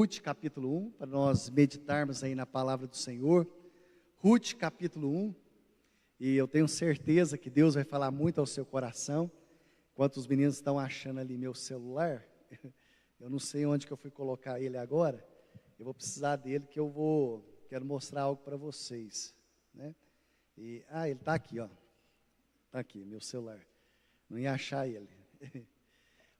Ruth capítulo 1, para nós meditarmos aí na palavra do Senhor. Ruth capítulo 1, e eu tenho certeza que Deus vai falar muito ao seu coração. Enquanto os meninos estão achando ali meu celular, eu não sei onde que eu fui colocar ele agora, eu vou precisar dele que quero mostrar algo para vocês, né? Ele está aqui, ó, está aqui, meu celular, não ia achar ele.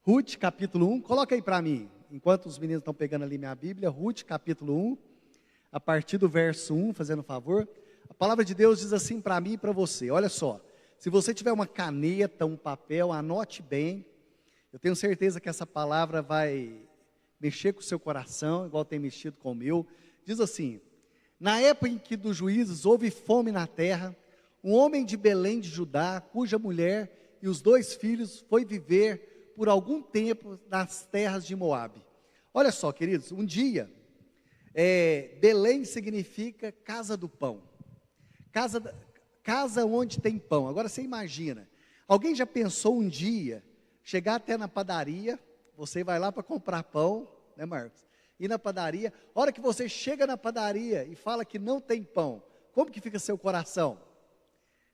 Ruth capítulo 1, coloca aí para mim, enquanto os meninos estão pegando ali minha Bíblia, Ruth capítulo 1, a partir do verso 1, fazendo um favor, a palavra de Deus diz assim para mim e para você, olha só, se você tiver uma caneta, um papel, anote bem, eu tenho certeza que essa palavra vai mexer com o seu coração, igual tem mexido com o meu. Diz assim: na época em que dos juízes houve fome na terra, um homem de Belém de Judá, cuja mulher e os 2 filhos foi viver por algum tempo nas terras de Moabe. Olha só, queridos, um dia, Belém significa casa do pão, casa onde tem pão. Agora você imagina, alguém já pensou um dia, chegar até na padaria, você vai lá para comprar pão, né, Marcos? Ir na padaria, a hora que você chega na padaria e fala que não tem pão, como que fica seu coração?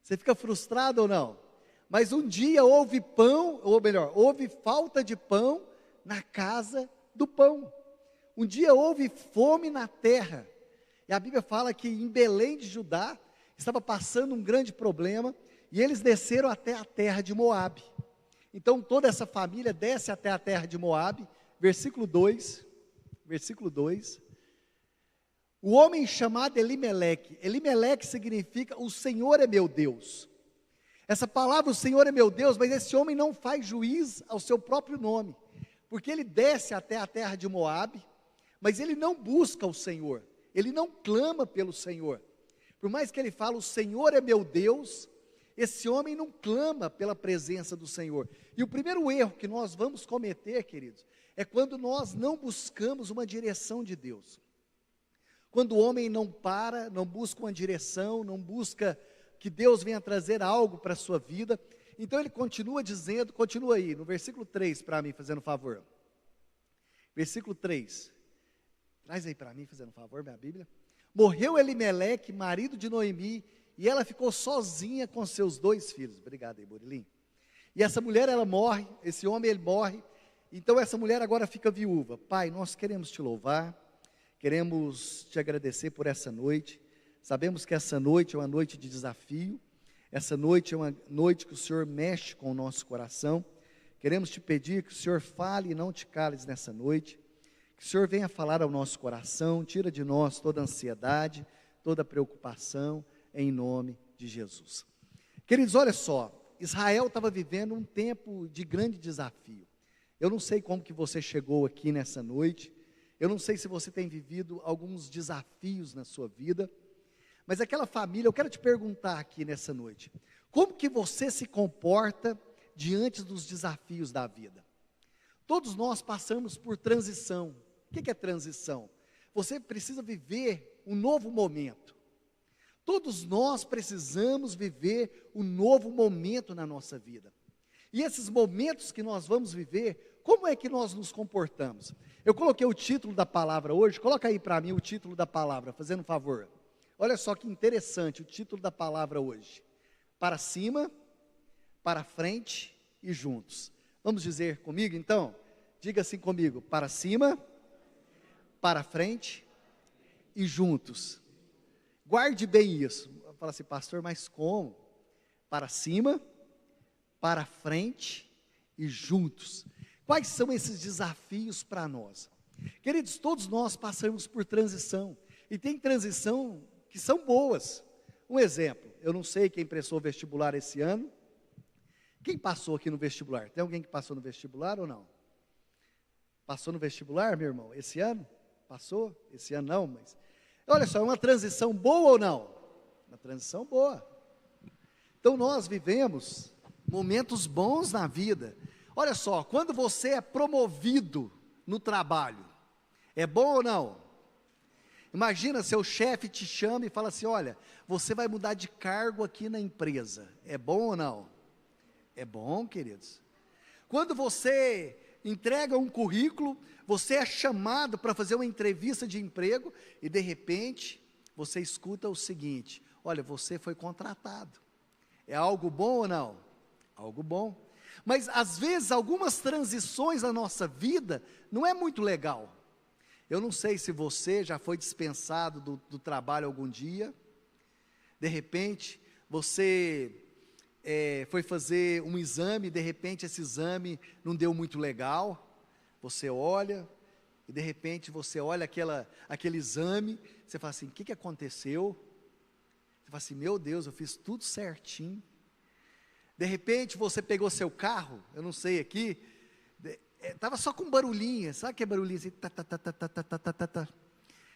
Você fica frustrado ou não? Mas um dia houve pão, ou melhor, houve falta de pão na casa do pão. Um dia houve fome na terra. E a Bíblia fala que em Belém de Judá estava passando um grande problema, e eles desceram até a terra de Moabe. Então toda essa família desce até a terra de Moabe, versículo 2. O homem chamado Elimeleque significa o Senhor é meu Deus. Essa palavra, o Senhor é meu Deus, mas esse homem não faz juiz ao seu próprio nome, porque ele desce até a terra de Moabe, mas ele não busca o Senhor, ele não clama pelo Senhor. Por mais que ele fale, o Senhor é meu Deus, esse homem não clama pela presença do Senhor. E o primeiro erro que nós vamos cometer, queridos, é quando nós não buscamos uma direção de Deus. Quando o homem não busca uma direção, não busca que Deus venha trazer algo para a sua vida. Então ele continua dizendo, continua aí, no versículo 3 para mim, fazendo um favor. Versículo 3, traz aí para mim, fazendo um favor, minha Bíblia. Morreu Elimeleque, marido de Noemi, e ela ficou sozinha com seus 2 filhos. Obrigado aí, Burilim. E essa mulher, ela morre, esse homem, ele morre, então essa mulher agora fica viúva. Pai, nós queremos te louvar, queremos te agradecer por essa noite. Sabemos que essa noite é uma noite de desafio, essa noite é uma noite que o Senhor mexe com o nosso coração. Queremos te pedir que o Senhor fale e não te cales nessa noite, que o Senhor venha falar ao nosso coração, tira de nós toda ansiedade, toda preocupação, em nome de Jesus. Queridos, olha só, Israel estava vivendo um tempo de grande desafio. Eu não sei como que você chegou aqui nessa noite, eu não sei se você tem vivido alguns desafios na sua vida, mas aquela família, eu quero te perguntar aqui nessa noite, como que você se comporta diante dos desafios da vida? Todos nós passamos por transição. O que é transição? Você precisa viver um novo momento. Todos nós precisamos viver um novo momento na nossa vida. E esses momentos que nós vamos viver, como é que nós nos comportamos? Eu coloquei o título da palavra hoje, coloca aí para mim o título da palavra, fazendo um favor. Olha só que interessante o título da palavra hoje. Para cima, para frente e juntos. Vamos dizer comigo então? Diga assim comigo, para cima, para frente e juntos. Guarde bem isso. Fala assim, pastor, mas como? Para cima, para frente e juntos. Quais são esses desafios para nós? Queridos, todos nós passamos por transição. E tem transição que são boas. Um exemplo, eu não sei quem prestou vestibular esse ano. Quem passou aqui no vestibular? Tem alguém que passou no vestibular ou não? Passou no vestibular, meu irmão, esse ano? Passou? Esse ano não, mas... Olha só, é uma transição boa ou não? Uma transição boa. Então nós vivemos momentos bons na vida. Olha só, quando você é promovido no trabalho, é bom ou não? Imagina, seu chefe te chama e fala assim, olha, você vai mudar de cargo aqui na empresa. É bom ou não? É bom, queridos. Quando você entrega um currículo, você é chamado para fazer uma entrevista de emprego, e de repente, você escuta o seguinte: olha, você foi contratado. É algo bom ou não? Algo bom. Mas às vezes algumas transições na nossa vida não é muito legal. Eu não sei se você já foi dispensado do trabalho algum dia. De repente, você foi fazer um exame, de repente esse exame não deu muito legal. Você olha, e de repente você olha aquele exame, você fala assim: o que aconteceu? Você fala assim: meu Deus, eu fiz tudo certinho. De repente você pegou seu carro, eu não sei aqui, estava só com barulhinho, sabe que é barulhinho assim, tá, tá, tá, tá, tá, tá, tá, tá, tá.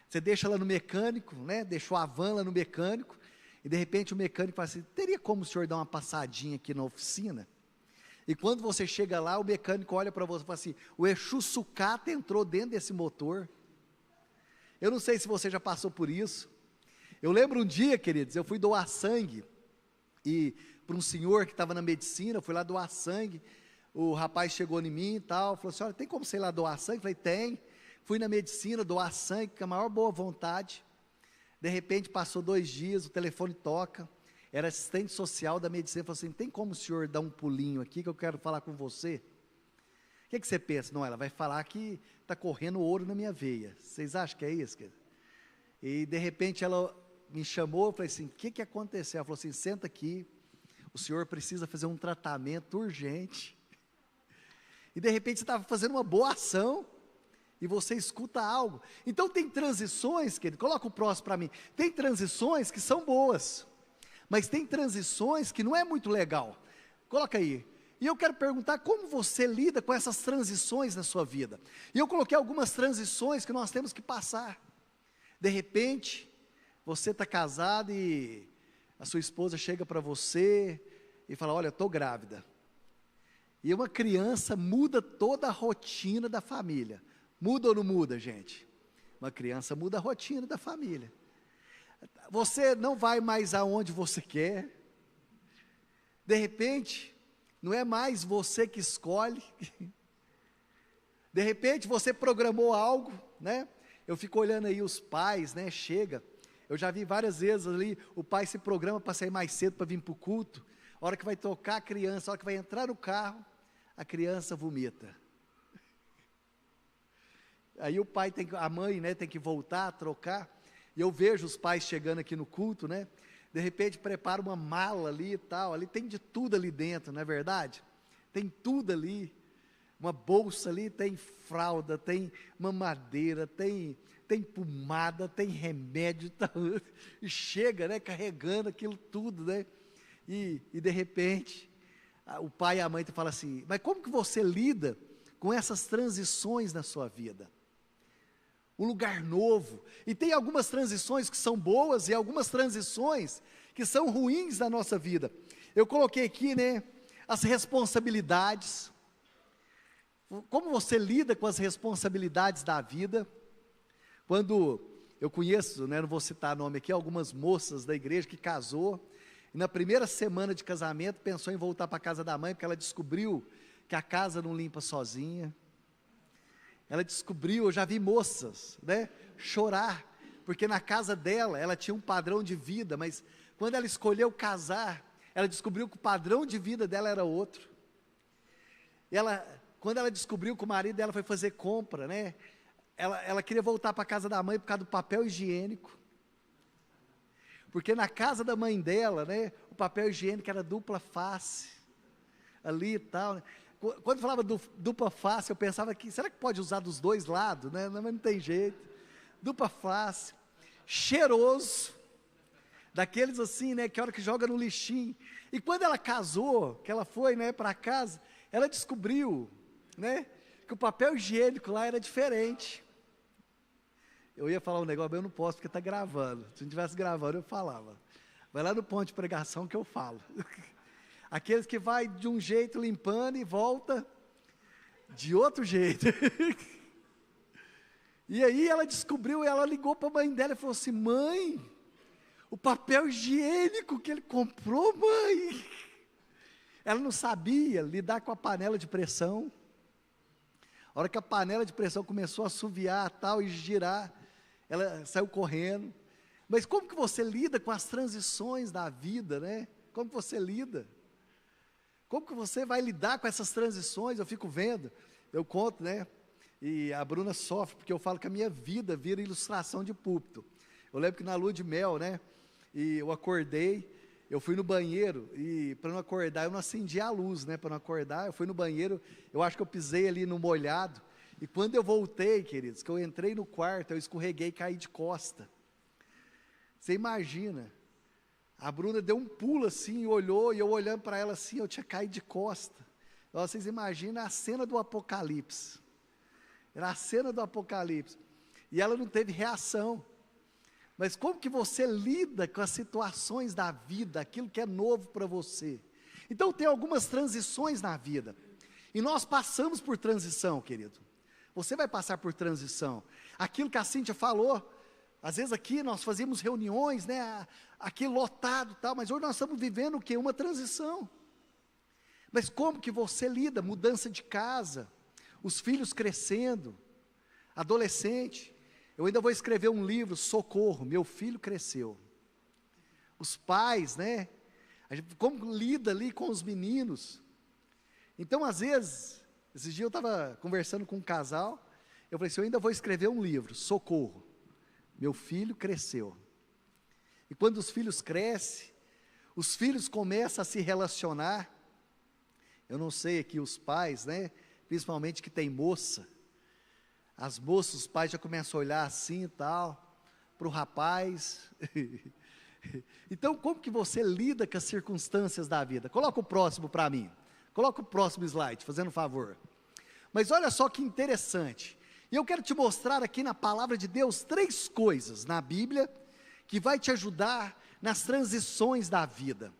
Você deixa lá no mecânico, né? Deixou a van lá no mecânico, e de repente o mecânico fala assim: teria como o senhor dar uma passadinha aqui na oficina? E quando você chega lá, o mecânico olha para você e fala assim: o Exu sucata entrou dentro desse motor. Eu não sei se você já passou por isso. Eu lembro um dia, queridos, eu fui doar sangue, e para um senhor que estava na medicina, eu fui lá doar sangue. O rapaz chegou em mim e tal, falou assim: olha, tem como você ir lá doar sangue? Eu falei: tem. Fui na medicina doar sangue com a maior boa vontade. De repente passou 2 dias, o telefone toca, era assistente social da medicina, falou assim: tem como o senhor dar um pulinho aqui que eu quero falar com você? O que você pensa? Não, ela vai falar que está correndo ouro na minha veia. Vocês acham que é isso, querido? E de repente ela me chamou, eu falei assim: o que aconteceu? Ela falou assim: senta aqui, o senhor precisa fazer um tratamento urgente. E de repente você estava fazendo uma boa ação, e você escuta algo. Então tem transições, querido, coloca o próximo para mim, tem transições que são boas, mas tem transições que não é muito legal. Coloca aí. E eu quero perguntar como você lida com essas transições na sua vida. E eu coloquei algumas transições que nós temos que passar. De repente, você está casado e a sua esposa chega para você e fala: olha, eu estou grávida. E uma criança muda toda a rotina da família. Muda ou não muda, gente? Uma criança muda a rotina da família. Você não vai mais aonde você quer. De repente, não é mais você que escolhe. De repente, você programou algo, né? Eu fico olhando aí os pais, né? Chega. Eu já vi várias vezes ali, o pai se programa para sair mais cedo, para vir para o culto. A hora que vai tocar a criança, a hora que vai entrar no carro, a criança vomita. Aí o pai a mãe, né, tem que voltar, trocar. E eu vejo os pais chegando aqui no culto, né? De repente prepara uma mala ali e tal, ali tem de tudo ali dentro, não é verdade? Tem tudo ali, uma bolsa ali, tem fralda, tem mamadeira, tem pomada, tem remédio, tal, e chega, né, carregando aquilo tudo, né? E de repente, o pai e a mãe te falam assim: mas como que você lida com essas transições na sua vida? Um lugar novo, e tem algumas transições que são boas, e algumas transições que são ruins na nossa vida. Eu coloquei aqui, né, as responsabilidades, como você lida com as responsabilidades da vida. Quando eu conheço, né, não vou citar nome aqui, algumas moças da igreja que casou, e na primeira semana de casamento pensou em voltar para a casa da mãe, porque ela descobriu que a casa não limpa sozinha. Ela descobriu, eu já vi moças, né, chorar, porque na casa dela, ela tinha um padrão de vida, mas quando ela escolheu casar, ela descobriu que o padrão de vida dela era outro. Quando ela descobriu que o marido dela foi fazer compra, né, ela queria voltar para a casa da mãe por causa do papel higiênico, porque na casa da mãe dela, né, o papel higiênico era dupla face, ali e tal, né? Quando falava dupla face, eu pensava que, será que pode usar dos dois lados, né? Mas não tem jeito. Dupla face, cheiroso, daqueles assim, né, que a hora que joga no lixinho. E quando ela casou, que ela foi, né, para casa, ela descobriu, né, que o papel higiênico lá era diferente. Eu ia falar um negócio, mas eu não posso porque está gravando. Se não estivesse gravando, eu falava. Vai lá no ponto de pregação que eu falo. Aqueles que vai de um jeito limpando e volta de outro jeito. E aí ela descobriu, ela ligou para a mãe dela e falou assim: mãe, o papel higiênico que ele comprou, mãe. Ela não sabia lidar com a panela de pressão. A hora que a panela de pressão começou a assoviar tal e girar, ela saiu correndo. Mas como que você lida com as transições da vida, né? Como que você lida? Como que você vai lidar com essas transições? Eu fico vendo, eu conto, né? E a Bruna sofre, porque eu falo que a minha vida vira ilustração de púlpito. Eu lembro que na lua de mel, né? E eu acordei, eu fui no banheiro, e para não acordar, eu não acendi a luz, né? Para não acordar, eu fui no banheiro, eu acho que eu pisei ali no molhado, e quando eu voltei, queridos, que eu entrei no quarto, eu escorreguei e caí de costa. Você imagina, a Bruna deu um pulo assim, olhou, e eu olhando para ela assim, eu tinha caído de costa. Vocês imaginam a cena do Apocalipse, era a cena do Apocalipse, e ela não teve reação. Mas como que você lida com as situações da vida, aquilo que é novo para você? Então tem algumas transições na vida, e nós passamos por transição, querido. Você vai passar por transição. Aquilo que a Cíntia falou, às vezes aqui nós fazíamos reuniões, né, aqui lotado tal, mas hoje nós estamos vivendo o quê? Uma transição. Mas como que você lida? Mudança de casa, os filhos crescendo, adolescente. Eu ainda vou escrever um livro, Socorro, meu filho cresceu. Os pais, né? Como lida ali com os meninos. Então, às vezes, esses dias eu estava conversando com um casal, eu falei assim, eu ainda vou escrever um livro, Socorro, meu filho cresceu. E quando os filhos crescem, os filhos começam a se relacionar. Eu não sei aqui os pais, né? Principalmente que tem moça. As moças, os pais já começam a olhar assim e tal, para o rapaz. Então, como que você lida com as circunstâncias da vida? Coloca o próximo para mim. Coloca o próximo slide, fazendo um favor. Mas olha só que interessante. E eu quero te mostrar aqui na palavra de Deus 3 coisas na Bíblia que vai te ajudar nas transições da vida.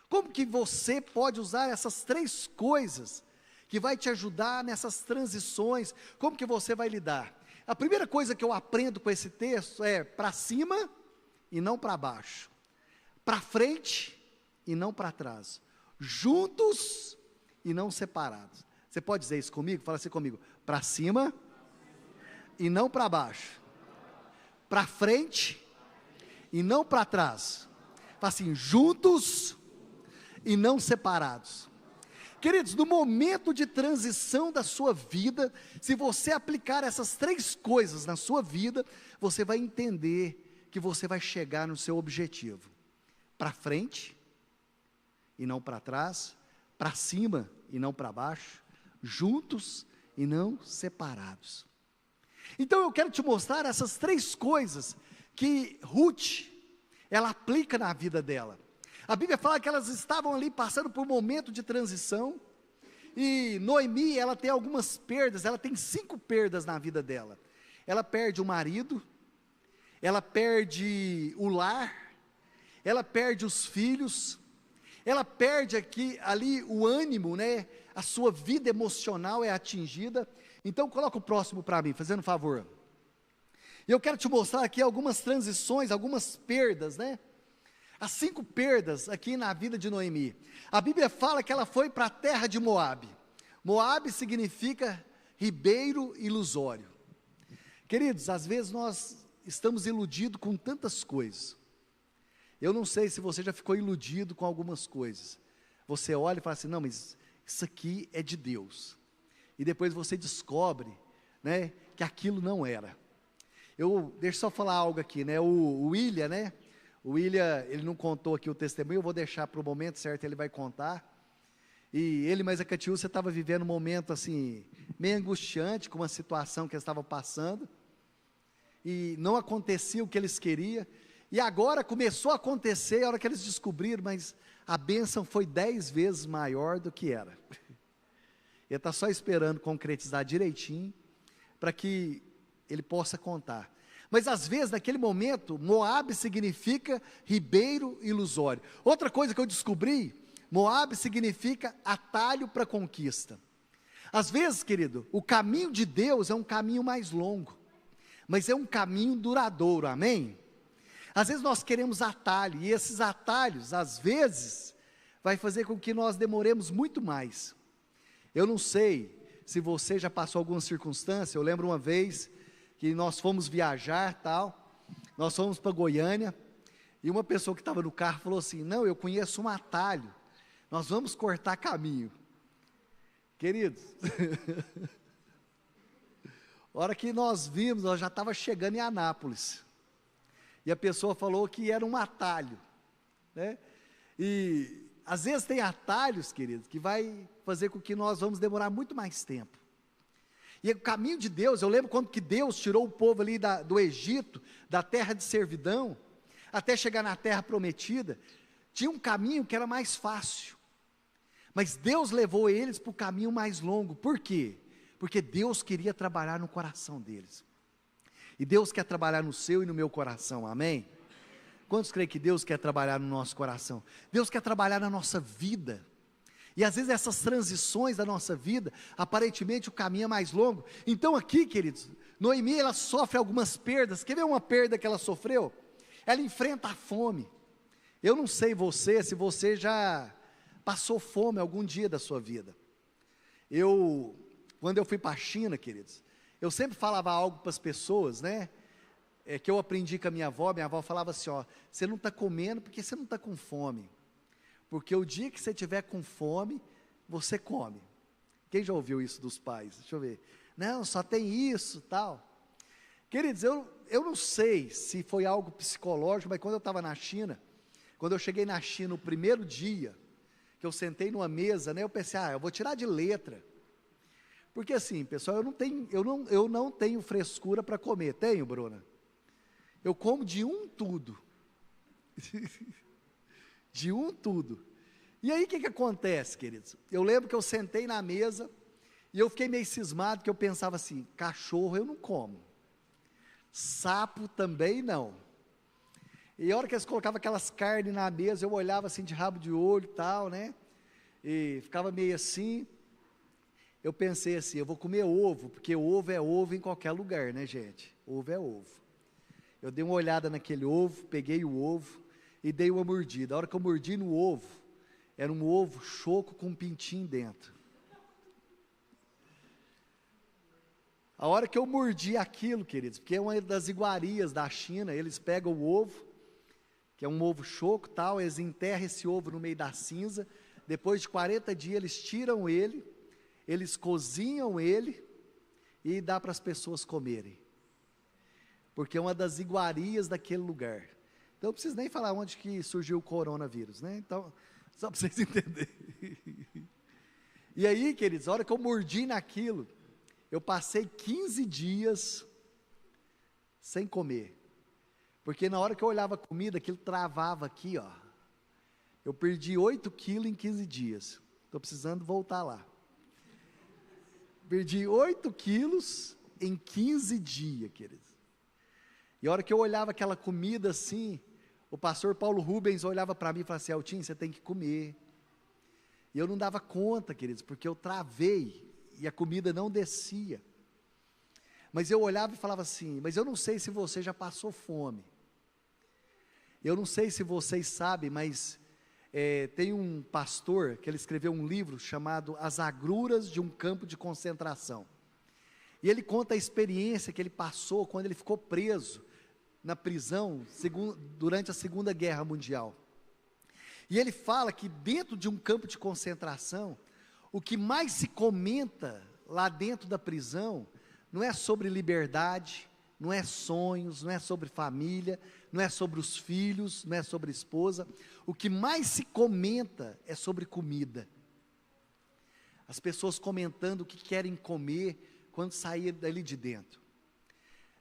Como que você pode usar essas 3 coisas que vai te ajudar nessas transições? Como que você vai lidar? A primeira coisa que eu aprendo com esse texto é para cima e não para baixo, para frente e não para trás, juntos e não separados. Você pode dizer isso comigo? Fala assim comigo, para cima e não para baixo, para frente e não para trás. Fala assim, juntos e não separados. Queridos, no momento de transição da sua vida, se você aplicar essas 3 coisas na sua vida, você vai entender que você vai chegar no seu objetivo, para frente e não para trás, para cima e não para baixo, juntos e não separados. Então eu quero te mostrar essas 3 coisas que Ruth, ela aplica na vida dela. A Bíblia fala que elas estavam ali passando por um momento de transição, e Noemi, ela tem algumas perdas, ela tem 5 perdas na vida dela. Ela perde o marido, ela perde o lar, ela perde os filhos, ela perde ali o ânimo, né? A sua vida emocional é atingida. Então coloca o próximo para mim, fazendo um favor. Eu quero te mostrar aqui algumas transições, algumas perdas, né? As 5 perdas aqui na vida de Noemi. A Bíblia fala que ela foi para a terra de Moabe. Moabe significa ribeiro ilusório. Queridos, às vezes nós estamos iludidos com tantas coisas. Eu não sei se você já ficou iludido com algumas coisas. Você olha e fala assim, não, mas isso aqui é de Deus. E depois você descobre, né, que aquilo não era. Deixa eu só falar algo aqui, né, o William, né, o William, ele não contou aqui o testemunho, eu vou deixar para o momento certo, ele vai contar. E ele mais a Catiúcia estava vivendo um momento assim, meio angustiante, com uma situação que eles estavam passando, e não acontecia o que eles queriam, e agora começou a acontecer, a hora que eles descobriram, mas a bênção foi 10 vezes maior do que era. Ele está só esperando concretizar direitinho, para que ele possa contar. Mas às vezes, naquele momento, Moabe significa ribeiro ilusório. Outra coisa que eu descobri, Moabe significa atalho para conquista. Às vezes, querido, o caminho de Deus é um caminho mais longo, mas é um caminho duradouro, amém? Às vezes nós queremos atalho, e esses atalhos, às vezes, vai fazer com que nós demoremos muito mais. Eu não sei se você já passou alguma circunstância. Eu lembro uma vez que nós fomos viajar, tal, nós fomos para Goiânia, e uma pessoa que estava no carro falou assim: não, eu conheço um atalho, nós vamos cortar caminho. Queridos, a hora que nós vimos, nós já estava chegando em Anápolis, e a pessoa falou que era um atalho, né? E às vezes tem atalhos, queridos, que vai fazer com que nós vamos demorar muito mais tempo. E o caminho de Deus, eu lembro quando que Deus tirou o povo ali do Egito, da terra de servidão, até chegar na terra prometida, tinha um caminho que era mais fácil, mas Deus levou eles para o caminho mais longo. Por quê? Porque Deus queria trabalhar no coração deles, e Deus quer trabalhar no seu e no meu coração, amém? Quantos creem que Deus quer trabalhar no nosso coração? Deus quer trabalhar na nossa vida, e às vezes essas transições da nossa vida, aparentemente o caminho é mais longo. Então aqui, queridos, Noemi, ela sofre algumas perdas. Quer ver uma perda que ela sofreu? Ela enfrenta a fome. Eu não sei se você já passou fome algum dia da sua vida. Quando eu fui para a China, queridos, eu sempre falava algo para as pessoas, né? Que eu aprendi com a minha avó falava assim, ó: você não está comendo porque você não está com fome, porque o dia que você tiver com fome, você come. Quem já ouviu isso dos pais? Deixa eu ver. Não, só tem isso, tal. Queridos, eu não sei se foi algo psicológico, mas quando eu estava na China, quando eu cheguei na China, o primeiro dia, que eu sentei numa mesa, né, eu pensei, eu vou tirar de letra, porque assim, pessoal, eu não tenho frescura para comer. Tenho, Bruna? Eu como de um tudo, de um tudo. E aí o que acontece, queridos? Eu lembro que eu sentei na mesa, e eu fiquei meio cismado, que eu pensava assim: cachorro eu não como, sapo também não. E a hora que eles colocavam aquelas carnes na mesa, eu olhava assim de rabo de olho e tal, né? E ficava meio assim. Eu pensei assim: eu vou comer ovo, porque ovo é ovo em qualquer lugar, né, gente? Ovo é ovo. Eu dei uma olhada naquele ovo, peguei o ovo e dei uma mordida. A hora que eu mordi no ovo, era um ovo choco com um pintinho dentro. A hora que eu mordi aquilo, queridos, porque é uma das iguarias da China, eles pegam o ovo, que é um ovo choco, tal, eles enterram esse ovo no meio da cinza, depois de 40 dias eles tiram ele, eles cozinham ele e dá para as pessoas comerem, porque é uma das iguarias daquele lugar. Então não preciso nem falar onde que surgiu o coronavírus, né? Então, só para vocês entenderem. E aí, queridos, a hora que eu mordi naquilo, eu passei 15 dias sem comer, porque na hora que eu olhava a comida, aquilo travava aqui, ó. Eu perdi 8 quilos em 15 dias, estou precisando voltar lá. Perdi 8 quilos em 15 dias, queridos. E a hora que eu olhava aquela comida assim, o pastor Paulo Rubens olhava para mim e falava assim: Eltinho, você tem que comer. E eu não dava conta, queridos, porque eu travei, e a comida não descia. Mas eu olhava e falava assim: mas eu não sei se você já passou fome. Eu não sei se vocês sabem, mas tem um pastor que ele escreveu um livro chamado As Agruras de um Campo de Concentração. E ele conta a experiência que ele passou quando ele ficou preso na prisão durante a Segunda Guerra Mundial. E ele fala que dentro de um campo de concentração, o que mais se comenta lá dentro da prisão, não é sobre liberdade, não é sonhos, não é sobre família, não é sobre os filhos, não é sobre a esposa. O que mais se comenta é sobre comida. As pessoas comentando o que querem comer quando sair dali de dentro.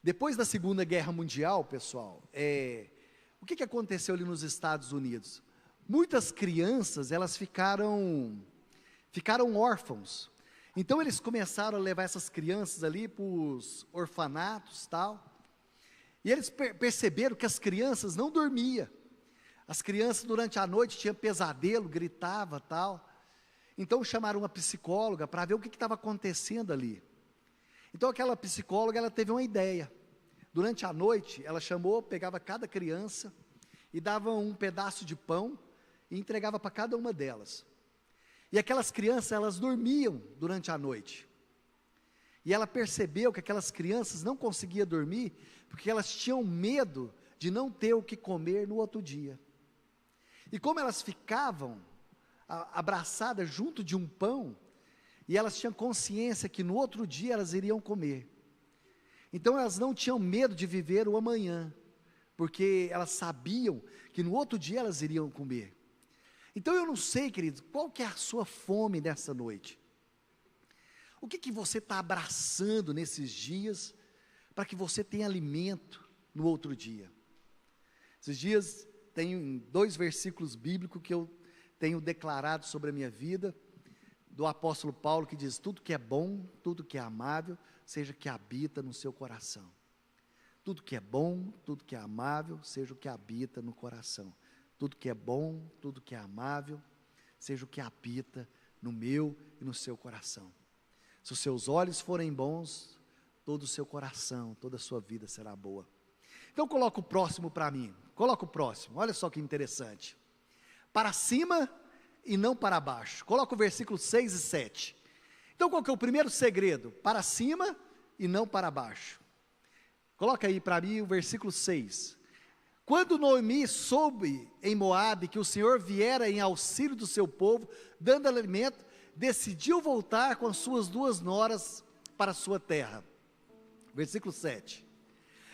Depois da Segunda Guerra Mundial, pessoal, o que aconteceu ali nos Estados Unidos? Muitas crianças, elas ficaram órfãos. Então eles começaram a levar essas crianças ali para os orfanatos, tal. E eles perceberam que as crianças não dormiam. As crianças durante a noite tinham pesadelo, gritava, tal. Então chamaram uma psicóloga para ver o que estava acontecendo ali. Então aquela psicóloga, ela teve uma ideia. Durante a noite, ela pegava cada criança e dava um pedaço de pão e entregava para cada uma delas. E aquelas crianças, elas dormiam durante a noite. E ela percebeu que aquelas crianças não conseguiam dormir, porque elas tinham medo de não ter o que comer no outro dia. E como elas ficavam abraçadas junto de um pão, e elas tinham consciência que no outro dia elas iriam comer. Então elas não tinham medo de viver o amanhã, porque elas sabiam que no outro dia elas iriam comer. Então eu não sei, queridos, qual que é a sua fome nessa noite? O que você está abraçando nesses dias, para que você tenha alimento no outro dia? Esses dias, tem 2 versículos bíblicos que eu tenho declarado sobre a minha vida, do apóstolo Paulo, que diz: tudo que é bom, tudo que é amável, seja que habita no seu coração. Tudo que é bom, tudo que é amável, seja o que habita no coração. Tudo que é bom, tudo que é amável, seja o que habita no meu e no seu coração. Se os seus olhos forem bons, todo o seu coração, toda a sua vida será boa. Então coloca o próximo para mim, coloca o próximo, olha só que interessante. Para cima e não para baixo. Coloca o versículo 6 e 7. Então qual que é o primeiro segredo? Para cima e não para baixo. Coloca aí para mim o versículo 6. Quando Noemi soube em Moabe que o Senhor viera em auxílio do seu povo, dando alimento, decidiu voltar com as suas 2 noras para a sua terra. Versículo 7.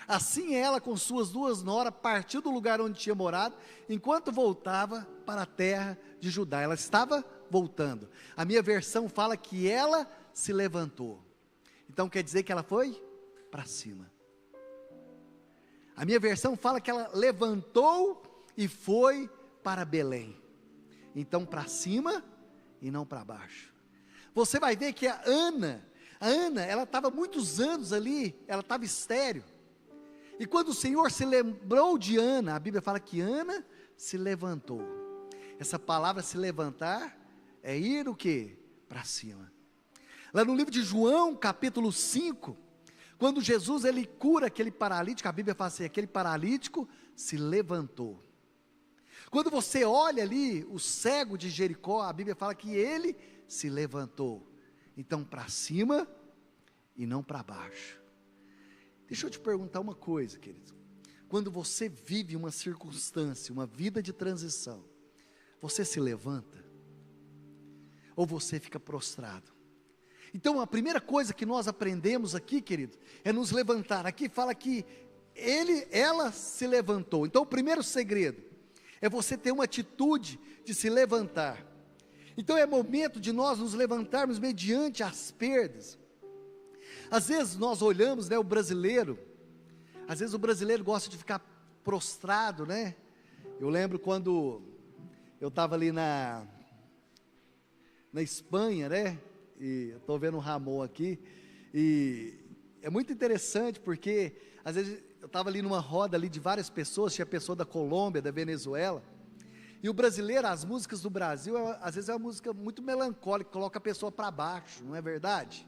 Assim ela com suas 2 noras partiu do lugar onde tinha morado, enquanto voltava para a terra de Judá. Ela estava voltando. A minha versão fala que ela se levantou. Então quer dizer que ela foi para cima. A minha versão fala que ela levantou e foi para Belém. Então para cima e não para baixo. Você vai ver que a Ana, ela estava muitos anos ali, ela estava estéril. E quando o Senhor se lembrou de Ana, a Bíblia fala que Ana se levantou. Essa palavra se levantar é ir o quê? Para cima. Lá no livro de João, capítulo 5, quando Jesus ele cura aquele paralítico, a Bíblia fala assim, aquele paralítico se levantou. Quando você olha ali o cego de Jericó, a Bíblia fala que ele se levantou. Então para cima e não para baixo. Deixa eu te perguntar uma coisa, querido. Quando você vive uma circunstância, uma vida de transição, você se levanta? Ou você fica prostrado? Então a primeira coisa que nós aprendemos aqui, querido, é nos levantar. Aqui fala que ela se levantou. Então o primeiro segredo é você ter uma atitude de se levantar. Então é momento de nós nos levantarmos mediante as perdas. Às vezes nós olhamos, né, o brasileiro, às vezes o brasileiro gosta de ficar prostrado, né? Eu lembro quando eu estava ali na Espanha, né? E eu estou vendo o Ramon aqui, e é muito interessante porque às vezes eu estava ali numa roda ali de várias pessoas, tinha pessoa da Colômbia, da Venezuela, e o brasileiro, as músicas do Brasil, às vezes é uma música muito melancólica, coloca a pessoa para baixo, não é verdade?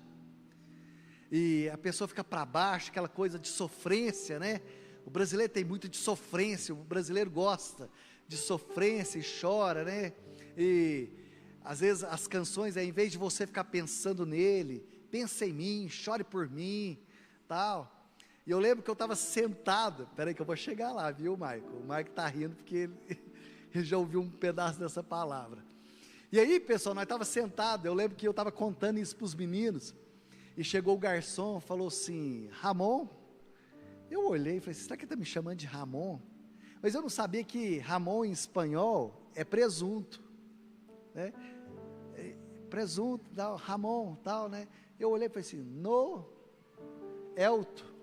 E a pessoa fica para baixo, aquela coisa de sofrência, né? O brasileiro tem muito de sofrência, o brasileiro gosta de sofrência e chora, né? E às vezes as canções, em vez de você ficar pensando nele, pensa em mim, chore por mim, tal. E eu lembro que eu estava sentado, peraí que eu vou chegar lá, viu, Maico? O Maico está rindo porque ele já ouviu um pedaço dessa palavra. E aí, pessoal, nós estávamos sentados, eu lembro que eu estava contando isso para os meninos, e chegou o garçom, falou assim, Ramon? Eu olhei e falei, será que ele está me chamando de Ramon? Mas eu não sabia que Ramon em espanhol é presunto, né? Presunto, tal, Ramon, tal, né? Eu olhei e falei assim, no, Elto.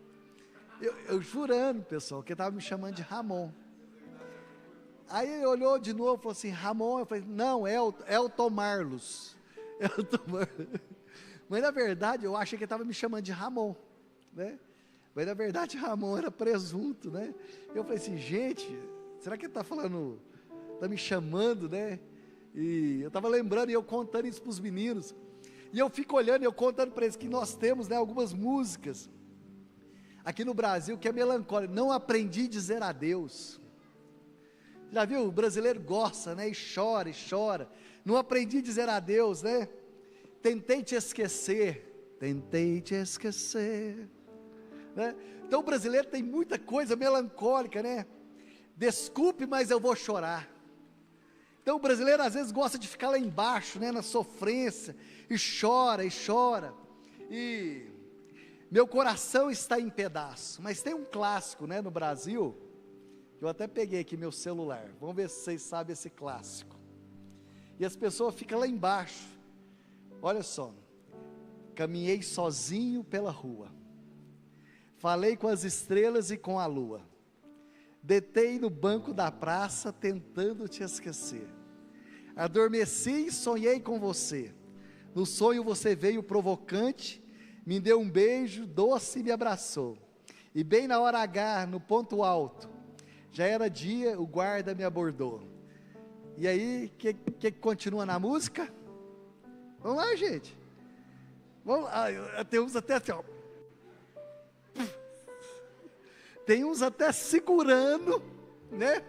Eu jurando, pessoal, que ele estava me chamando de Ramon. Aí ele olhou de novo e falou assim, Ramon, eu falei, não, Elton Marlos. Elton Marlos. Mas na verdade eu achei que ele estava me chamando de Ramon, né? Mas na verdade Ramon era presunto, né? Eu falei assim, gente, será que ele está falando, está me chamando, né? E eu estava lembrando e eu contando isso para os meninos. E eu fico olhando e eu contando para eles que nós temos, né, algumas músicas aqui no Brasil que é melancólica. Não aprendi a dizer adeus. Já viu? O brasileiro gosta, né? E chora e chora. Não aprendi a dizer adeus, né? Tentei te esquecer, tentei te esquecer, né? Então o brasileiro tem muita coisa melancólica, né? Desculpe, mas eu vou chorar. Então o brasileiro às vezes gosta de ficar lá embaixo, né, na sofrência, e chora, e meu coração está em pedaço. Mas tem um clássico, né, no Brasil, eu até peguei aqui meu celular, vamos ver se vocês sabem esse clássico. E as pessoas ficam lá embaixo, olha só: caminhei sozinho pela rua, falei com as estrelas e com a lua, deitei no banco da praça tentando te esquecer, adormeci e sonhei com você, no sonho você veio provocante, me deu um beijo doce e me abraçou, e bem na hora H, no ponto alto, já era dia, o guarda me abordou. E aí, que continua na música? Vamos lá, gente, vamos lá. Tem uns até assim, ó. Tem uns até segurando, né?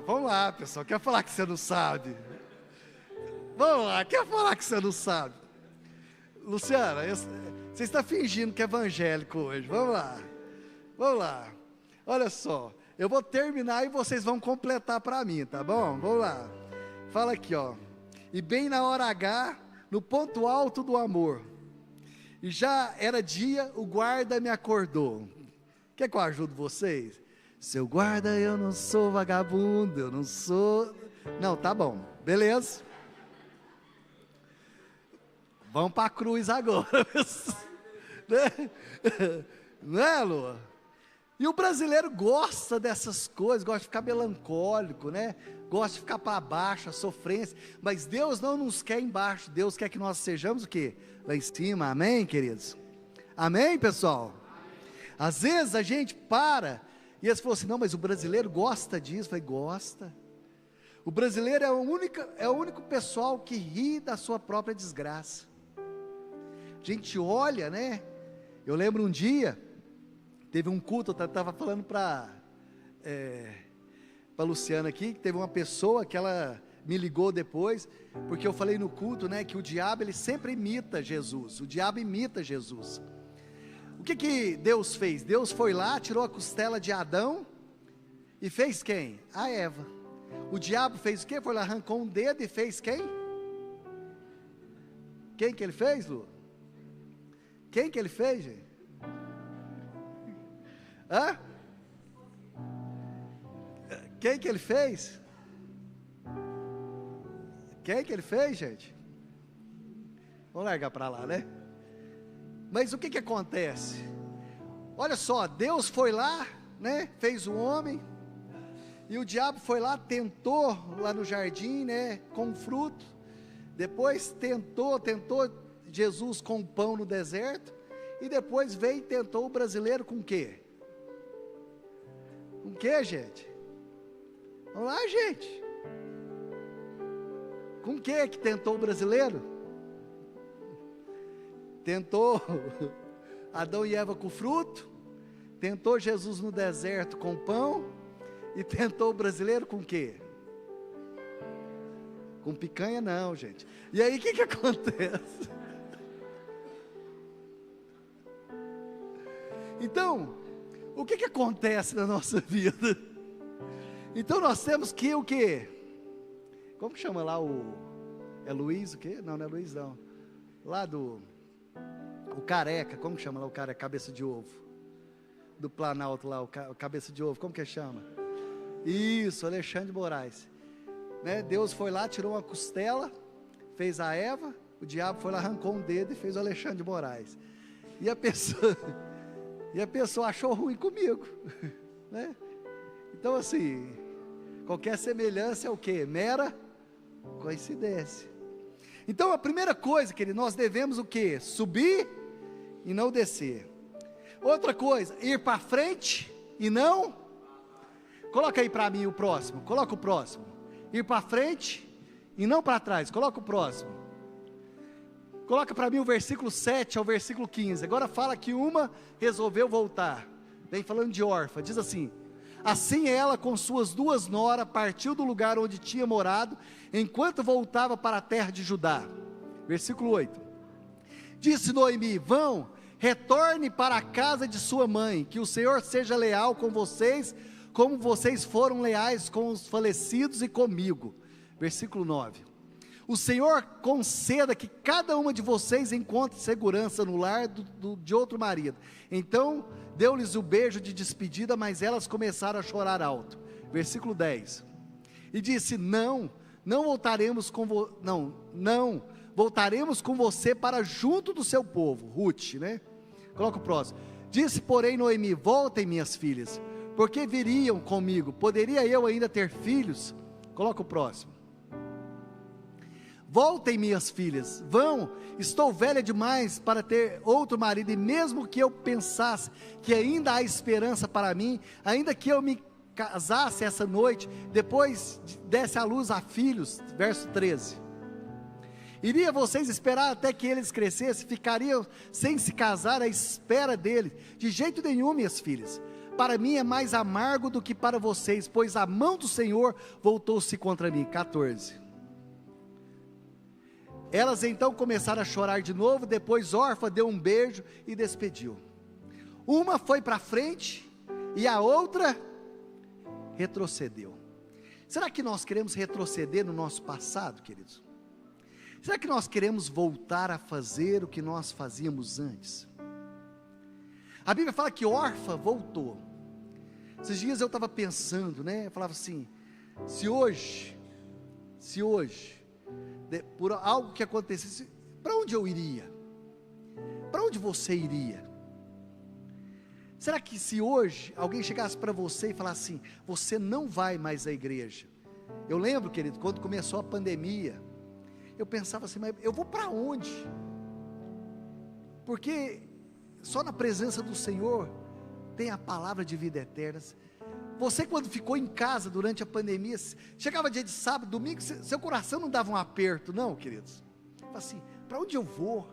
Vamos lá, pessoal, quer falar que você não sabe? Vamos lá, quer falar que você não sabe? Luciana, você está fingindo que é evangélico hoje, vamos lá, olha só, eu vou terminar e vocês vão completar para mim, tá bom? Vamos lá, fala aqui, ó: e bem na hora H, no ponto alto do amor, e já era dia, o guarda me acordou. Quer que eu ajude vocês? Seu guarda, eu não sou vagabundo, eu não sou... Não, tá bom, beleza? Vamos para a cruz agora, né? Não é, Lua? E o brasileiro gosta dessas coisas, gosta de ficar melancólico, né? Gosta de ficar para baixo, a sofrência, mas Deus não nos quer embaixo, Deus quer que nós sejamos o quê? Lá em cima, amém, queridos? Amém, pessoal? Às vezes a gente para, e eles falam assim: não, mas o brasileiro gosta disso. Eu falei: gosta. O brasileiro é o único pessoal que ri da sua própria desgraça. A gente olha, né? Eu lembro um dia, teve um culto, eu estava falando para Luciana aqui, que teve uma pessoa que ela me ligou depois, porque eu falei no culto, né, que o diabo ele sempre imita Jesus, o diabo imita Jesus. O que Deus fez? Deus foi lá, tirou a costela de Adão, e fez quem? A Eva. O diabo fez o quê? Foi lá, arrancou um dedo e fez quem? Quem que ele fez, Lu? Quem que ele fez, gente? Hã? Quem que ele fez? Quem que ele fez, gente? Vamos largar para lá, né? Mas o que acontece? Olha só, Deus foi lá, né? Fez o homem, e o diabo foi lá, tentou lá no jardim, né? Com o fruto. Depois tentou Jesus com o pão no deserto, e depois veio e tentou o brasileiro com o quê? Com o quê, gente? Vamos lá, gente. Com o que tentou o brasileiro? Tentou Adão e Eva com fruto, tentou Jesus no deserto com pão, e tentou o brasileiro com o quê? Com picanha não, gente. E aí o que acontece? Então, o que acontece na nossa vida? Então nós temos que o quê? Como que chama lá é Luiz o quê? Não é Luiz não. Lá o careca, como que chama lá o cara, cabeça de ovo? Do Planalto lá, o cabeça de ovo, como que chama? Isso, Alexandre de Moraes. Né? Deus foi lá, tirou uma costela, fez a Eva, o diabo foi lá, arrancou um dedo e fez o Alexandre de Moraes. E a pessoa achou ruim comigo, né? Então assim, qualquer semelhança é o quê? Mera coincidência. Então a primeira coisa, querido, nós devemos o quê? Subir e não descer. Outra coisa, ir para frente e não... Coloca aí para mim o próximo, coloca o próximo. Ir para frente e não para trás, coloca o próximo. Coloca para mim o versículo 7 ao versículo 15. Agora fala que uma resolveu voltar. Vem falando de órfã, diz assim: assim ela com suas 2 noras partiu do lugar onde tinha morado, enquanto voltava para a terra de Judá. Versículo 8. Disse Noemi: vão, retorne para a casa de sua mãe, que o Senhor seja leal com vocês, como vocês foram leais com os falecidos e comigo. Versículo 9: o Senhor conceda que cada uma de vocês encontre segurança no lar de outro marido. Então deu-lhes o beijo de despedida, mas elas começaram a chorar alto. Versículo 10: e disse: não voltaremos voltaremos com você para junto do seu povo. Ruth, né? Coloca o próximo. Disse, porém, Noemi: voltem, minhas filhas, porque viriam comigo, poderia eu ainda ter filhos? Coloca o próximo. Voltem, minhas filhas, vão, estou velha demais para ter outro marido, e mesmo que eu pensasse que ainda há esperança para mim, ainda que eu me casasse essa noite, depois desse à luz a filhos. Verso 13: iria vocês esperar até que eles crescessem, ficariam sem se casar à espera deles? De jeito nenhum, minhas filhas, para mim é mais amargo do que para vocês, pois a mão do Senhor voltou-se contra mim. 14: elas então começaram a chorar de novo. Depois Orfa deu um beijo e despediu. Uma foi para frente e a outra retrocedeu. Será que nós queremos retroceder no nosso passado, queridos? Será que nós queremos voltar a fazer o que nós fazíamos antes? A Bíblia fala que Orfa voltou. Esses dias eu estava pensando, né? Eu falava assim: se hoje, por algo que acontecesse, para onde eu iria? Para onde você iria? Será que se hoje alguém chegasse para você e falasse assim: você não vai mais à igreja? Eu lembro, querido, quando começou a pandemia, eu pensava assim: mas eu vou para onde? Porque só na presença do Senhor tem a palavra de vida eterna. Você, quando ficou em casa durante a pandemia, chegava dia de sábado, domingo, seu coração não dava um aperto, não, queridos? Assim, para onde eu vou?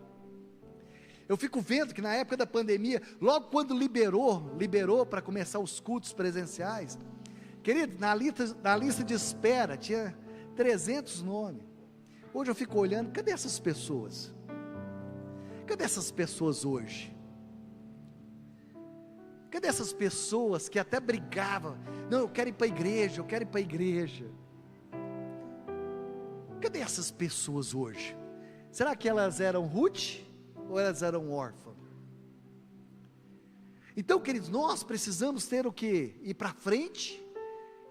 Eu fico vendo que na época da pandemia, logo quando liberou para começar os cultos presenciais, querido, na lista de espera tinha 300 nomes. Hoje eu fico olhando: cadê essas pessoas? Cadê essas pessoas hoje? Cadê essas pessoas que até brigavam? Não, eu quero ir para a igreja, eu quero ir para a igreja. Cadê essas pessoas hoje? Será que elas eram Ruth ou elas eram Orfa? Então, queridos, nós precisamos ter o quê? Ir para frente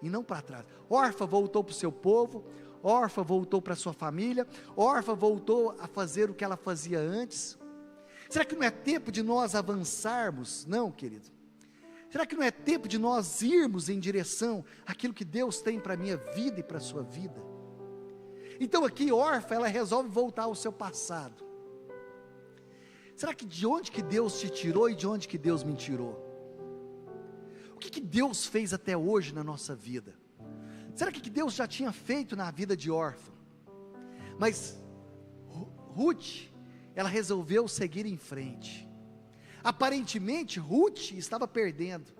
e não para trás. Orfa voltou para o seu povo, Orfa voltou para a sua família, Orfa voltou a fazer o que ela fazia antes. Será que não é tempo de nós avançarmos? Não, querido. Será que não é tempo de nós irmos em direção àquilo que Deus tem para a minha vida e para a sua vida? Então aqui Orfa, ela resolve voltar ao seu passado. Será que de onde que Deus te tirou e de onde que Deus me tirou? O que Deus fez até hoje na nossa vida? Será que Deus já tinha feito na vida de Orfa? Mas Ruth, ela resolveu seguir em frente. Aparentemente Ruth estava perdendo.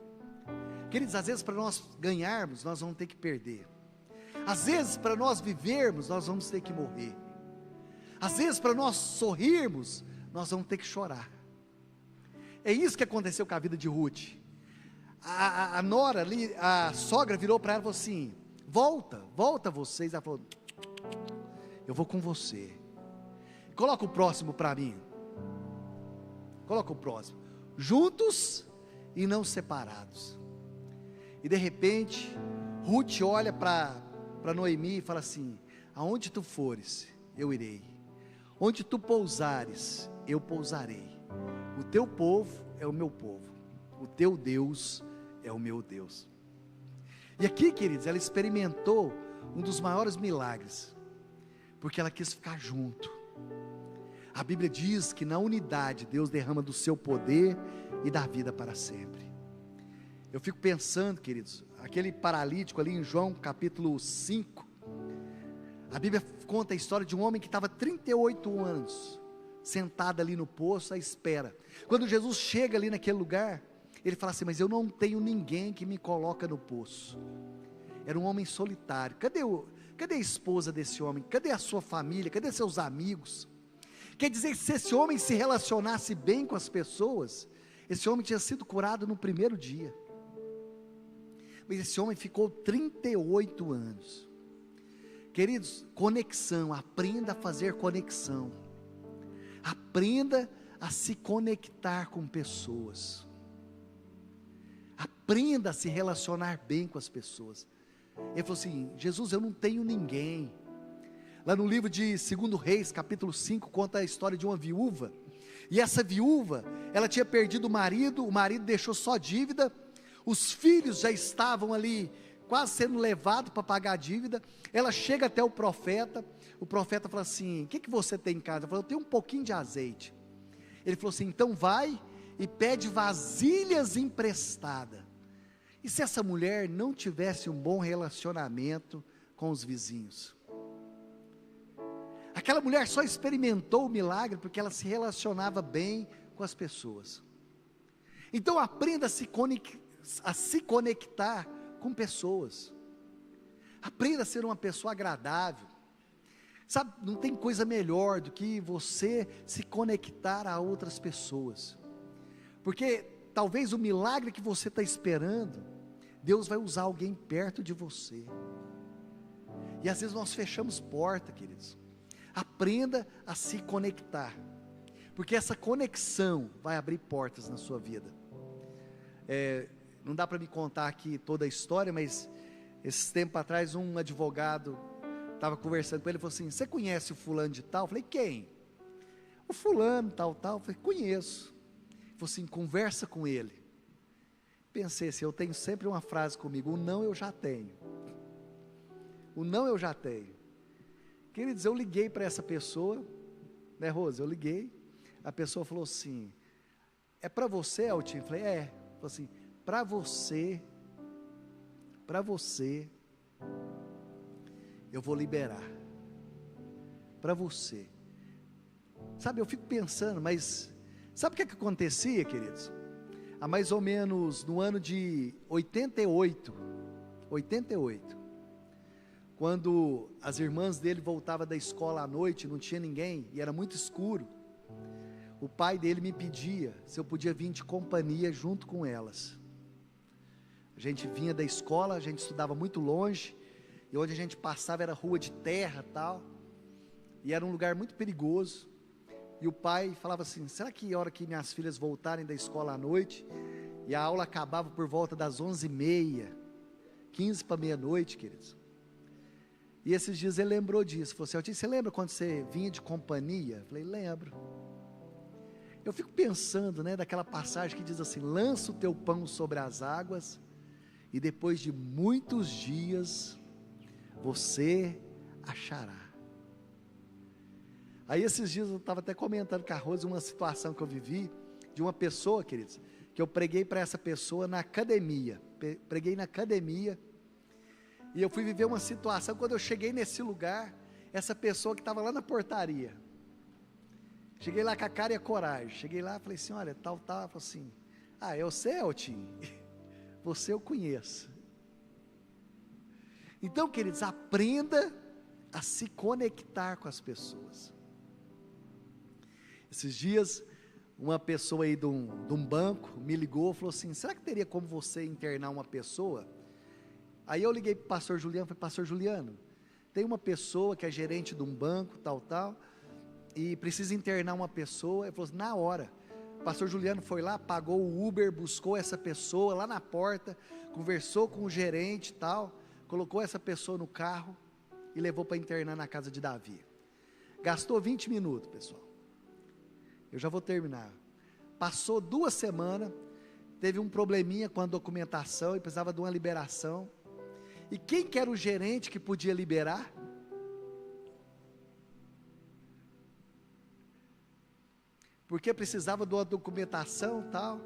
Queridos, às vezes para nós ganharmos, nós vamos ter que perder. Às vezes para nós vivermos, nós vamos ter que morrer. Às vezes para nós sorrirmos, nós vamos ter que chorar. É isso que aconteceu com a vida de Ruth. A nora ali, a sogra virou para ela e falou assim: volta vocês. Ela falou: eu vou com você. Coloca o próximo para mim. Coloca o próximo. Juntos e não separados. E de repente Ruth olha para Noemi e fala assim: aonde tu fores, eu irei. Onde tu pousares, eu pousarei. O teu povo é o meu povo, o teu Deus é o meu Deus. E aqui, queridos, ela experimentou um dos maiores milagres, porque ela quis ficar junto. A Bíblia diz que na unidade Deus derrama do seu poder e dá vida para sempre. Eu fico pensando, queridos, aquele paralítico ali em João capítulo 5, a Bíblia conta a história de um homem que estava 38 anos, sentado ali no poço à espera. Quando Jesus chega ali naquele lugar, ele fala assim: mas eu não tenho ninguém que me coloca no poço. Era um homem solitário. Cadê a esposa desse homem? Cadê a sua família? Cadê seus amigos? Quer dizer que se esse homem se relacionasse bem com as pessoas, esse homem tinha sido curado no primeiro dia. Mas esse homem ficou 38 anos. Queridos, conexão, aprenda a fazer conexão. Aprenda a se conectar com pessoas. Aprenda a se relacionar bem com as pessoas. Ele falou assim: Jesus, eu não tenho ninguém. Lá no livro de 2 Reis, capítulo 5, conta a história de uma viúva. E essa viúva, ela tinha perdido o marido deixou só dívida, os filhos já estavam ali, quase sendo levados para pagar a dívida. Ela chega até o profeta fala assim: o que você tem em casa? Ela falou: eu tenho um pouquinho de azeite. Ele falou assim: então vai e pede vasilhas emprestadas. E se essa mulher não tivesse um bom relacionamento com os vizinhos? Aquela mulher só experimentou o milagre porque ela se relacionava bem com as pessoas. Então aprenda a se conectar com pessoas. Aprenda a ser uma pessoa agradável. Sabe, não tem coisa melhor do que você se conectar a outras pessoas. Porque talvez o milagre que você está esperando, Deus vai usar alguém perto de você. E às vezes nós fechamos porta, queridos. Aprenda a se conectar, porque essa conexão vai abrir portas na sua vida. Não dá para me contar aqui toda a história, mas esse tempo atrás um advogado estava conversando com ele, falou assim: você conhece o fulano de tal? Eu falei: quem? O fulano tal. Eu falei: conheço. Ele falou assim: conversa com ele. Pensei assim, eu tenho sempre uma frase comigo: o não eu já tenho. O não eu já tenho. Queridos, eu liguei para essa pessoa, né, Rosa? Eu liguei, a pessoa falou assim: é para você, Eltinho? Eu falei: é. Falou assim: para você, eu vou liberar. Para você. Sabe, eu fico pensando, mas sabe o que acontecia, queridos? Há mais ou menos no ano de 88, quando as irmãs dele voltavam da escola à noite, não tinha ninguém, e era muito escuro, o pai dele me pedia se eu podia vir de companhia junto com elas. A gente vinha da escola, a gente estudava muito longe, e onde a gente passava era rua de terra tal, e era um lugar muito perigoso, e o pai falava assim: será que a hora que minhas filhas voltarem da escola à noite, e a aula acabava por volta das 11h30, 15 para meia-noite, queridos. E esses dias ele lembrou disso, falou assim: Eltinho, você lembra quando você vinha de companhia? Eu falei: lembro. Eu fico pensando, né, daquela passagem que diz assim: lança o teu pão sobre as águas, e depois de muitos dias, você achará. Aí esses dias eu estava até comentando com a Rosa uma situação que eu vivi, de uma pessoa, queridos, que eu preguei para essa pessoa na academia, e eu fui viver uma situação. Quando eu cheguei nesse lugar, essa pessoa que estava lá na portaria, cheguei lá com a cara e a coragem, cheguei lá e falei assim: olha, tal, ela falou assim: ah, eu sei, Eltinho, você eu conheço. Então, queridos, aprenda a se conectar com as pessoas. Esses dias, uma pessoa aí de um banco me ligou, falou assim: será que teria como você internar uma pessoa? Aí eu liguei para o pastor Juliano, falei: pastor Juliano, tem uma pessoa que é gerente de um banco, tal, e precisa internar uma pessoa. Ele falou assim: na hora. O pastor Juliano foi lá, pagou o Uber, buscou essa pessoa lá na porta, conversou com o gerente e tal, colocou essa pessoa no carro e levou para internar na casa de Davi. Gastou 20 minutos, pessoal. Eu já vou terminar. Passou 2 semanas, teve um probleminha com a documentação e precisava de uma liberação. E quem que era o gerente que podia liberar? Porque precisava de uma documentação e tal.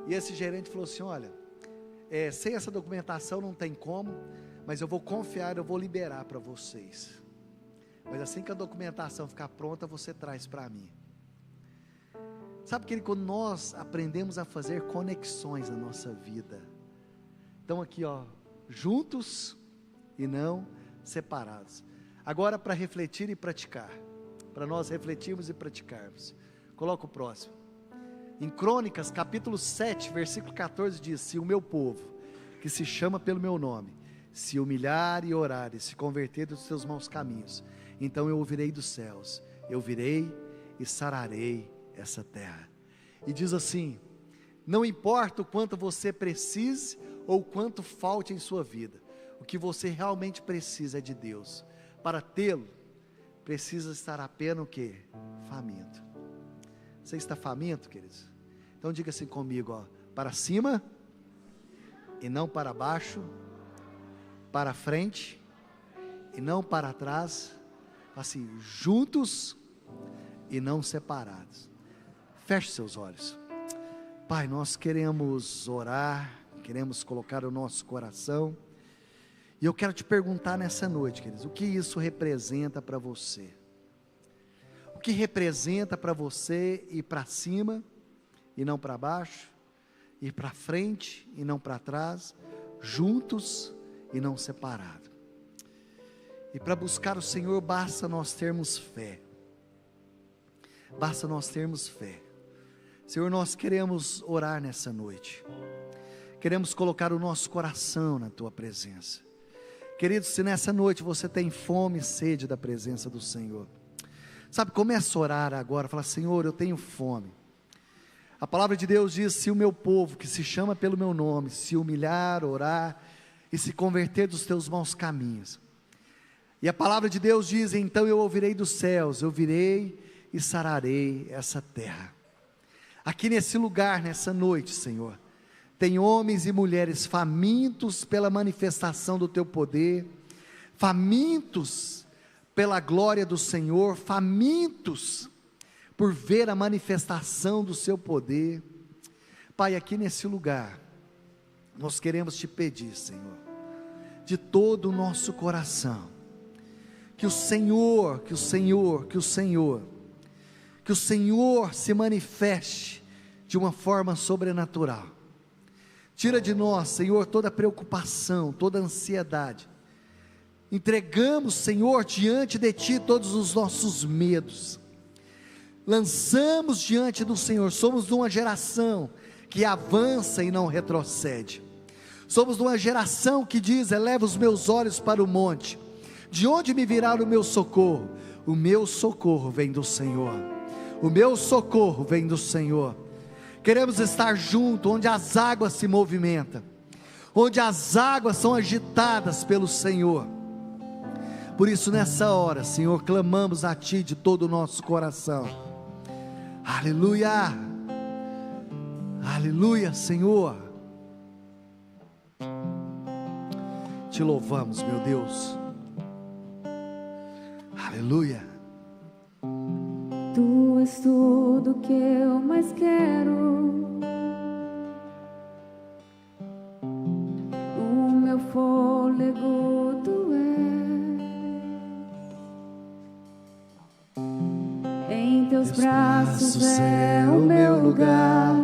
E esse gerente falou assim: olha, sem essa documentação não tem como, mas eu vou confiar, eu vou liberar para vocês. Mas assim que a documentação ficar pronta, você traz para mim. Sabe, que quando nós aprendemos a fazer conexões na nossa vida, então aqui, ó, juntos e não separados. Agora, para refletir e praticar, para nós refletirmos e praticarmos. Coloca o próximo. Em Crônicas, capítulo 7, versículo 14 diz: se o meu povo, que se chama pelo meu nome, se humilhar e orar e se converter dos seus maus caminhos, então eu ouvirei dos céus, eu virei e sararei essa terra. E diz assim: não importa o quanto você precise ou quanto falte em sua vida, o que você realmente precisa é de Deus. Para tê-lo, precisa estar apenas o quê? Faminto. Você está faminto, queridos? Então diga assim comigo, ó: para cima e não para baixo, para frente e não para trás, assim, juntos e não separados. Feche seus olhos. Pai, nós queremos orar, queremos colocar o nosso coração, e eu quero te perguntar nessa noite, queridos, o que isso representa para você? O que representa para você ir para cima e não para baixo, ir para frente e não para trás, juntos e não separados? E para buscar o Senhor basta nós termos fé. Basta nós termos fé. Senhor, nós queremos orar nessa noite. Queremos colocar o nosso coração na Tua presença. Queridos, se nessa noite você tem fome e sede da presença do Senhor, sabe, começa a orar agora, fala: Senhor, eu tenho fome. A palavra de Deus diz: se o meu povo, que se chama pelo meu nome, se humilhar, orar e se converter dos teus maus caminhos. E a palavra de Deus diz: então eu ouvirei dos céus, eu virei e sararei essa terra. Aqui nesse lugar, nessa noite, Senhor, tem homens e mulheres famintos pela manifestação do Teu poder, famintos pela glória do Senhor, famintos por ver a manifestação do Seu poder. Pai, aqui nesse lugar, nós queremos Te pedir, Senhor, de todo o nosso coração, que o Senhor se manifeste de uma forma sobrenatural. Tira de nós, Senhor, toda preocupação, toda ansiedade. Entregamos, Senhor, diante de Ti todos os nossos medos. Lançamos diante do Senhor. Somos de uma geração que avança e não retrocede. Somos de uma geração que diz: eleva os meus olhos para o monte. De onde me virá o meu socorro? O meu socorro vem do Senhor. O meu socorro vem do Senhor. Queremos estar junto, onde as águas se movimentam, onde as águas são agitadas pelo Senhor. Por isso nessa hora, Senhor, clamamos a Ti de todo o nosso coração. Aleluia, aleluia, Senhor. Te louvamos, meu Deus. Aleluia. Tu és tudo que eu mais quero. O meu fôlego Tu és. Em Teus braços é o meu lugar.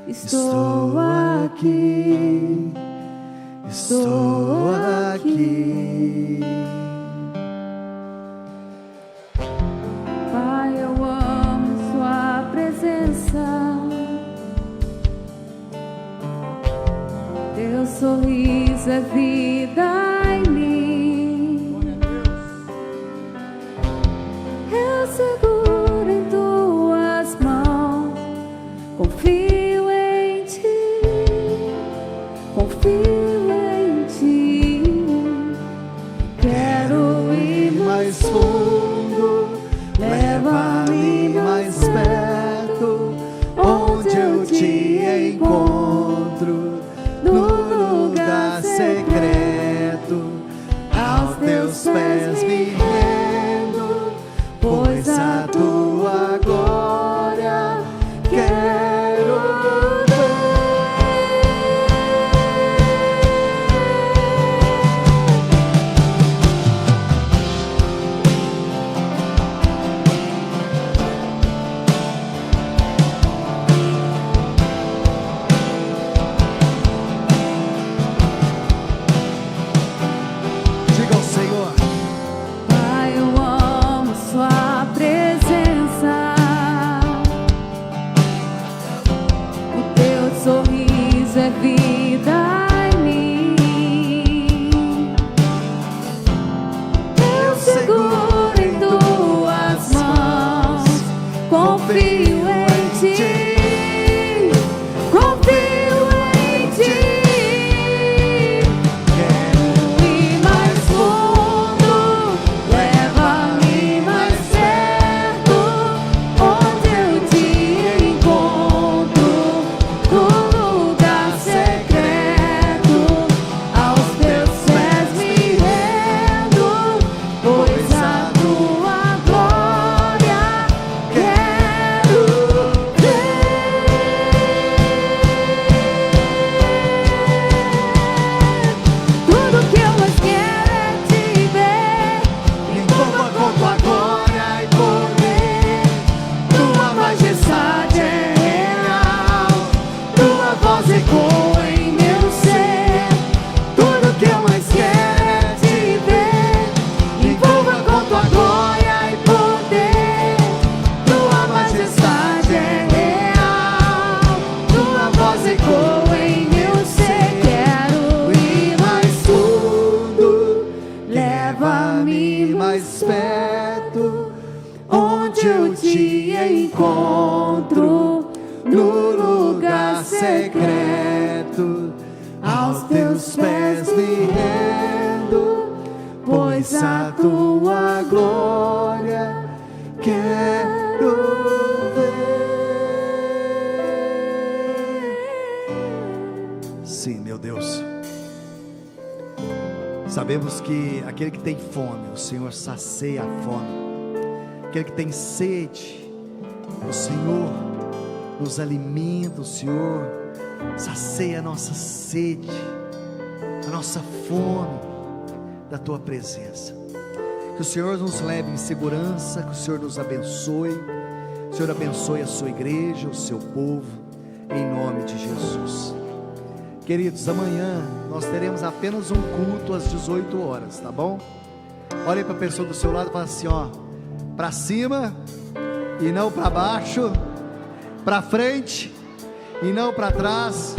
Estou aqui. Estou aqui. Teu sorriso é vida em mim. Eu seguro em Tuas mãos. Confio em Ti. Confio em Ti. Quero ir mais fundo. Leva-me mais perto, onde eu Te encontro, no lugar secreto, aos Teus pés me rendo, pois a Tua glória quero ver. aos teus pés me rendo, pois a tua glória quero ver. Sim, meu Deus. Sabemos que aquele que tem fome, o Senhor sacia a fome. Aquele que tem sede, o Senhor nos alimenta, o Senhor sacia a nossa sede, a nossa fome da tua presença. Que o Senhor nos leve em segurança, que o Senhor nos abençoe, o Senhor abençoe a sua igreja, o seu povo, em nome de Jesus. Queridos, amanhã nós teremos apenas um culto às 18 horas, tá bom? Olhe para a pessoa do seu lado e fala assim, ó, para cima e não para baixo, para frente e não para trás.